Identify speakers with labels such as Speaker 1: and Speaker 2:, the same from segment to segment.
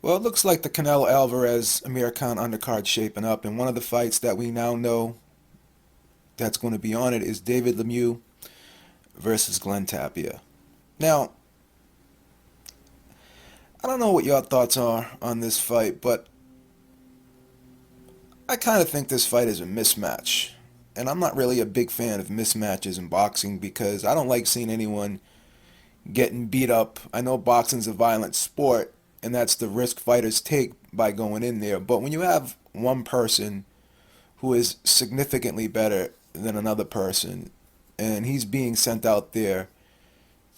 Speaker 1: Well, it looks like the Canelo Alvarez-Khan undercard shaping up, and one of the fights that we now know that's going to be on it is David Lemieux versus Glen Tapia. Now, I don't know what your thoughts are on this fight, but I kind of think this fight is a mismatch. And I'm not really a big fan of mismatches in boxing because I don't like seeing anyone getting beat up. I know boxing's a violent sport, and that's the risk fighters take by going in there. But when you have one person who is significantly better than another person, and he's being sent out there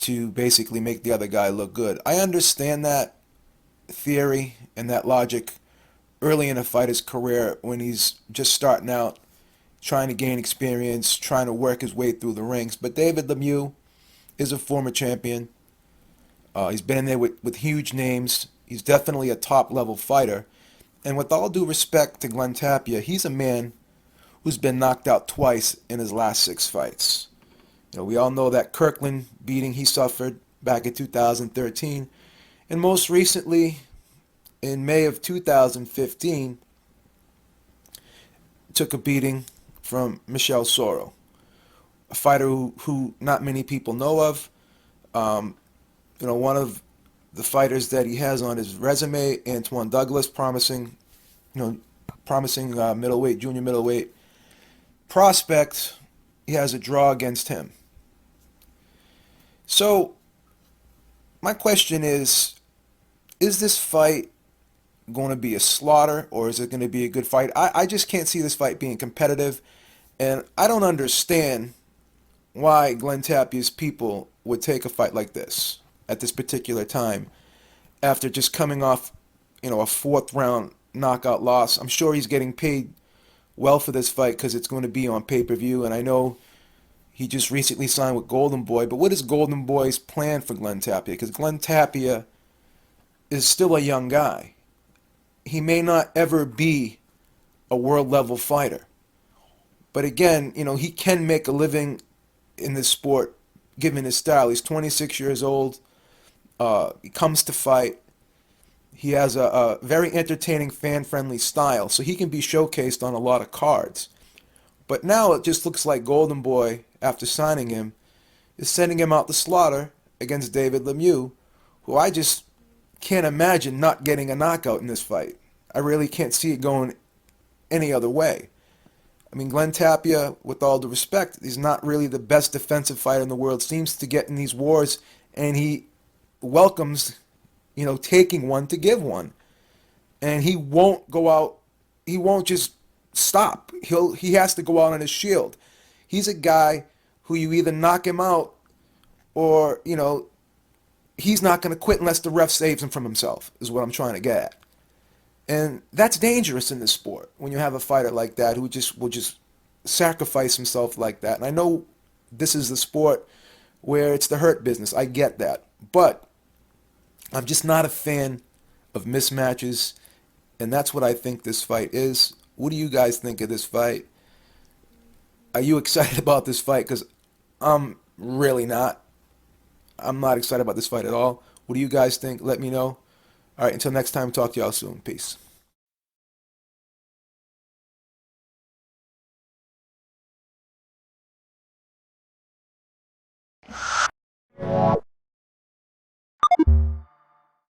Speaker 1: to basically make the other guy look good, I understand that theory and that logic early in a fighter's career when he's just starting out, trying to gain experience, trying to work his way through the ranks. But David Lemieux is a former champion. He's been in there with huge names. He's definitely a top level fighter. And with all due respect to Glen Tapia, he's a man who's been knocked out twice in his last 6 fights. We all know that Kirkland beating he suffered back in 2013. And most recently, in May of 2015, took a beating from Michel Soro, a fighter who not many people know of. One of the fighters that he has on his resume, Antoine Douglas, promising middleweight, junior middleweight prospect. He has a draw against him. So my question is this fight going to be a slaughter, or is it going to be a good fight? I just can't see this fight being competitive, and I don't understand why Glen Tapia's people would take a fight like this at this particular time after just coming off, a fourth round knockout loss. I'm sure he's getting paid well for this fight because it's going to be on pay-per-view, and I know he just recently signed with Golden Boy, but what is Golden Boy's plan for Glen Tapia? Because Glen Tapia is still a young guy. He may not ever be a world level fighter. But again, he can make a living in this sport given his style. He's 26 years old. He comes to fight. He has a very entertaining, fan-friendly style, so he can be showcased on a lot of cards. But now it just looks like Golden Boy, after signing him, is sending him out to slaughter against David Lemieux, who I just can't imagine not getting a knockout in this fight. I really can't see it going any other way. I mean, Glen Tapia, with all due respect, he's not really the best defensive fighter in the world. Seems to get in these wars, and he welcomes, taking one to give one. And he won't go out. He won't just stop. He has to go out on his shield. He's a guy who you either knock him out, or he's not going to quit unless the ref saves him from himself. Is what I'm trying to get at. And that's dangerous in this sport when you have a fighter like that who will just sacrifice himself like that. And I know this is the sport where it's the hurt business. I get that. But I'm just not a fan of mismatches. And that's what I think this fight is. What do you guys think of this fight? Are you excited about this fight? Because I'm really not. I'm not excited about this fight at all. What do you guys think? Let me know. All right, until next time, talk to y'all soon. Peace.